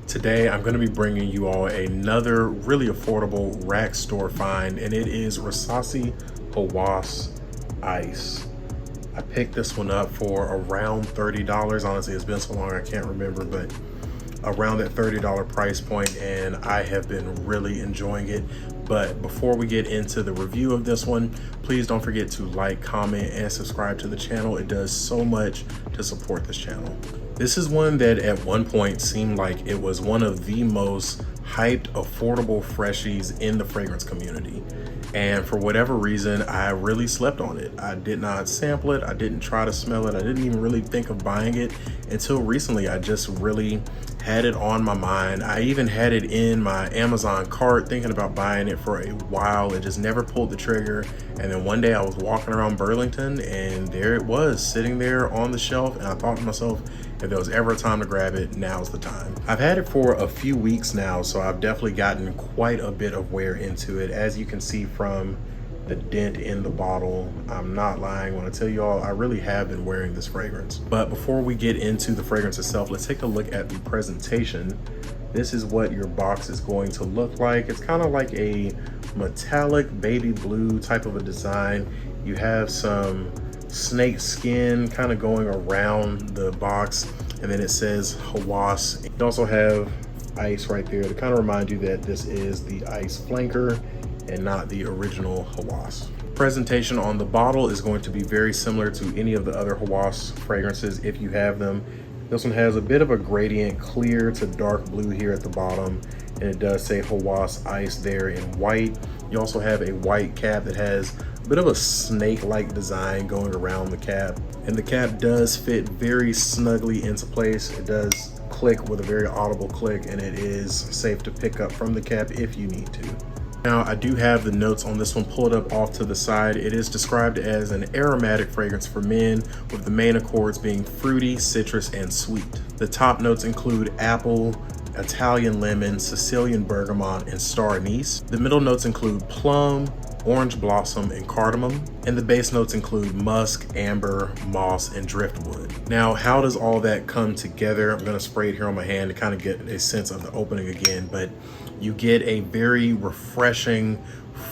Today, I'm going to be bringing you all another really affordable rack store find, and it is Rasasi Hawas Ice. I picked this one up for around $30. Honestly, it's been so long I can't remember, but around that $30 price point, and I have been really enjoying it. But before we get into the review of this one, please don't forget to like, comment, and subscribe to the channel. It does so much to support this channel. This is one that at one point seemed like it was one of the most hyped, affordable freshies in the fragrance community. And for whatever reason, I really slept on it. I did not sample it. I didn't try to smell it. I didn't even really think of buying it until recently. I just really had it on my mind. I even had it in my Amazon cart thinking about buying it for a while and just never pulled the trigger. And then one day I was walking around Burlington and there it was sitting there on the shelf, and I thought to myself, if there was ever a time to grab it, now's the time. I've had it for a few weeks now, so I've definitely gotten quite a bit of wear into it. As you can see from the dent in the bottle, I'm not lying when I tell you all, I really have been wearing this fragrance. But before we get into the fragrance itself, let's take a look at the presentation. This is what your box is going to look like. It's kind of like a metallic baby blue type of a design. You have some snake skin kind of going around the box, and then it says Hawas. You also have ice right there to kind of remind you that this is the ice flanker and not the original Hawas. Presentation on the bottle is going to be very similar to any of the other Hawas fragrances if you have them. This one has a bit of a gradient, clear to dark blue here at the bottom, and it does say Hawas Ice there in white. You also have a white cap that has a bit of a snake-like design going around the cap, and the cap does fit very snugly into place. It does click with a very audible click, and it is safe to pick up from the cap if you need to. Now, I do have the notes on this one pulled up off to the side. It is described as an aromatic fragrance for men, with the main accords being fruity, citrus, and sweet. The top notes include apple, Italian lemon, Sicilian bergamot, and star anise. The middle notes include plum, orange blossom, and cardamom, and the base notes include musk, amber, moss, and driftwood. Now, how does all that come together? I'm gonna spray it here on my hand to kind of get a sense of the opening again, but you get a very refreshing,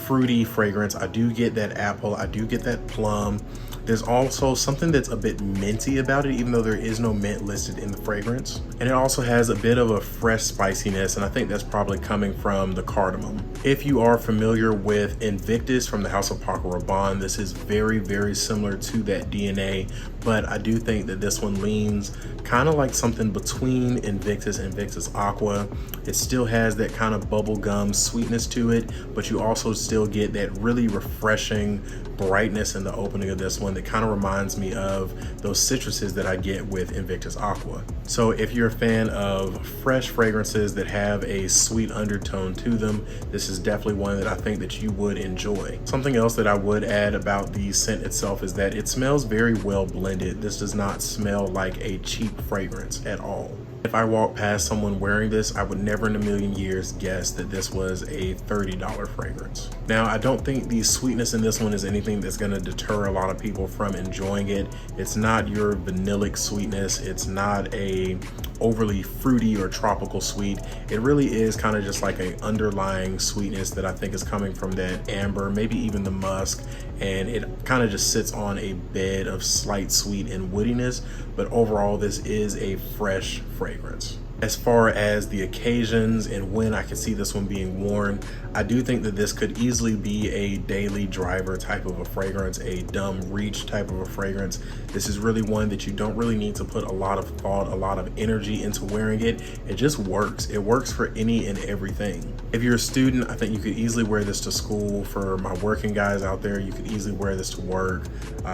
fruity fragrance. I do get that apple, I do get that plum. There's also something that's a bit minty about it, even though there is no mint listed in the fragrance. And it also has a bit of a fresh spiciness, and I think that's probably coming from the cardamom. If you are familiar with Invictus from the House of Paco Rabanne, this is very, very similar to that DNA, but I do think that this one leans kind of like something between Invictus and Invictus Aqua. It still has that kind of bubblegum sweetness to it, but you also still get that really refreshing brightness in the opening of this one that kind of reminds me of those citruses that I get with Invictus Aqua. So if you're a fan of fresh fragrances that have a sweet undertone to them, this is definitely one that I think that you would enjoy. Something else that I would add about the scent itself is that it smells very well blended. This does not smell like a cheap fragrance at all. If I walked past someone wearing this, I would never in a million years guess that this was a $30 fragrance. Now, I don't think the sweetness in this one is anything that's gonna deter a lot of people from enjoying it. It's not your vanillic sweetness. It's not a overly fruity or tropical sweet. It really is kind of just like an underlying sweetness that I think is coming from that amber, maybe even the musk, and it kind of just sits on a bed of slight sweet and woodiness, but overall this is a fresh fragrance. As far as the occasions and when I can see this one being worn, I do think that this could easily be a daily driver type of a fragrance, a dumb reach type of a fragrance. This is really one that you don't really need to put a lot of thought, a lot of energy into wearing it. It just works. It works for any and everything. If you're a student, I think you could easily wear this to school. For my working guys out there, you could easily wear this to work.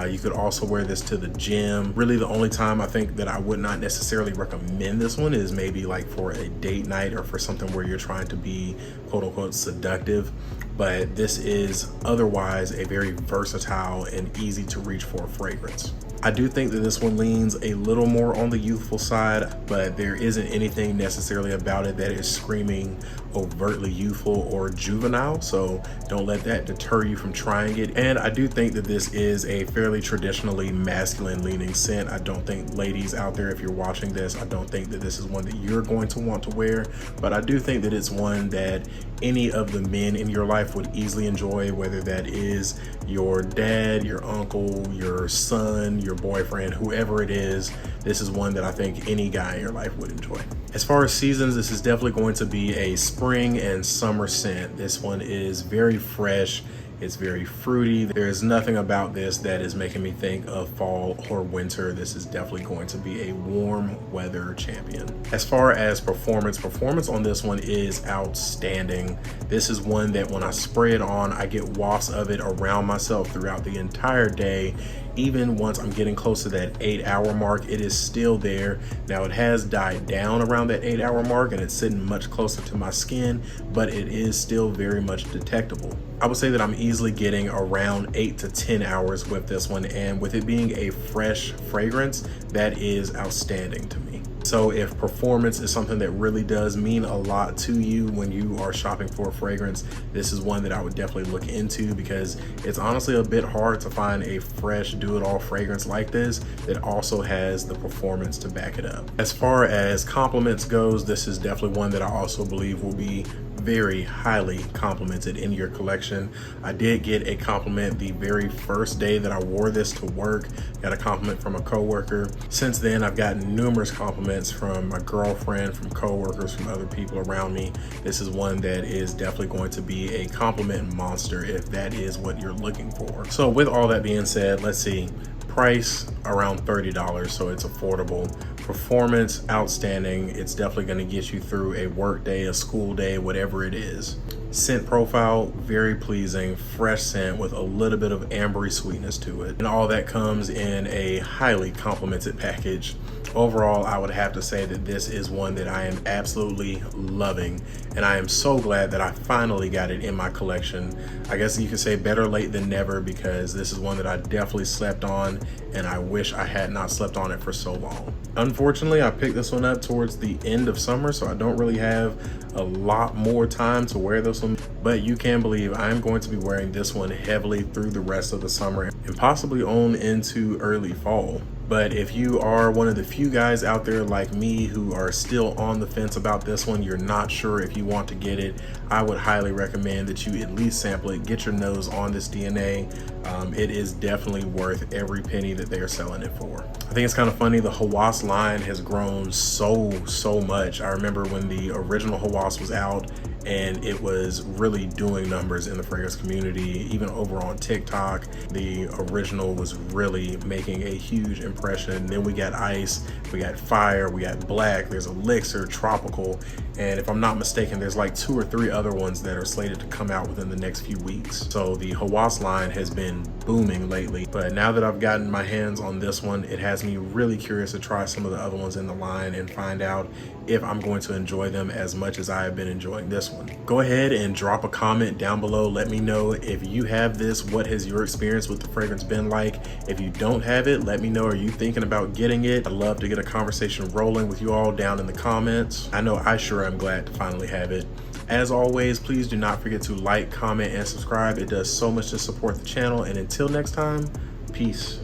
You could also wear this to the gym. Really, the only time I think that I would not necessarily recommend this one is maybe like for a date night or for something where you're trying to be quote unquote seductive seductive, but this is otherwise a very versatile and easy to reach for fragrance. I do think that this one leans a little more on the youthful side, but there isn't anything necessarily about it that is screaming overtly youthful or juvenile, so don't let that deter you from trying it. And I do think that this is a fairly traditionally masculine leaning scent. I don't think, ladies out there, if you're watching this, I don't think that this is one that you're going to want to wear, but I do think that it's one that any of the men in your life would easily enjoy, whether that is your dad, your uncle, your son, your boyfriend, whoever it is. This is one that I think any guy in your life would enjoy. As far as seasons, this is definitely going to be a spring and summer scent. This one is very fresh. It's very fruity. There's nothing about this that is making me think of fall or winter. This is definitely going to be a warm weather champion. As far as performance on this one is outstanding. This is one that when I spray it on, I get wafts of it around myself throughout the entire day. Even once I'm getting close to that 8-hour mark, it is still there. Now it has died down around that 8-hour mark and it's sitting much closer to my skin, but it is still very much detectable. I would say that I'm easily getting around 8 to 10 hours with this one, and with it being a fresh fragrance, that is outstanding to me. So if performance is something that really does mean a lot to you when you are shopping for a fragrance, this is one that I would definitely look into, because it's honestly a bit hard to find a fresh do-it-all fragrance like this that also has the performance to back it up. As far as compliments goes, this is definitely one that I also believe will be very highly complimented in your collection. I did get a compliment the very first day that I wore this to work. Got a compliment from a coworker. Since then, I've gotten numerous compliments from my girlfriend, from coworkers, from other people around me. This is one that is definitely going to be a compliment monster if that is what you're looking for. So with all that being said, let's see. Price around $30, so it's affordable. Performance outstanding. It's definitely going to get you through a work day, a school day, whatever it is. Scent profile, very pleasing, fresh scent with a little bit of ambery sweetness to it, and all that comes in a highly complimented package. Overall, I would have to say that this is one that I am absolutely loving, and I am so glad that I finally got it in my collection. I guess you could say better late than never, because this is one that I definitely slept on, and I wish I had not slept on it for so long. Unfortunately, I picked this one up towards the end of summer, so I don't really have a lot more time to wear this one, but you can believe I'm going to be wearing this one heavily through the rest of the summer and possibly on into early fall. But if you are one of the few guys out there like me who are still on the fence about this one, you're not sure if you want to get it, I would highly recommend that you at least sample it, get your nose on this DNA. It is definitely worth every penny that they are selling it for. I think it's kind of funny, the Hawas line has grown so much. I remember when the original Hawas was out and it was really doing numbers in the fragrance community, even over on TikTok. The original was really making a huge impression. Then we got Ice, we got Fire, we got Black, there's Elixir, Tropical, and if I'm not mistaken, there's like 2 or 3 other ones that are slated to come out within the next few weeks. So the Hawas line has been booming lately, but now that I've gotten my hands on this one, it has me really curious to try some of the other ones in the line and find out if I'm going to enjoy them as much as I have been enjoying this one. Go ahead and drop a comment down below. Let me know if you have this, what has your experience with the fragrance been like? If you don't have it, let me know, are you thinking about getting it? I'd love to get a conversation rolling with you all down in the comments. I know I sure am glad to finally have it. As always, please do not forget to like, comment, and subscribe. It does so much to support the channel. And until next time, peace.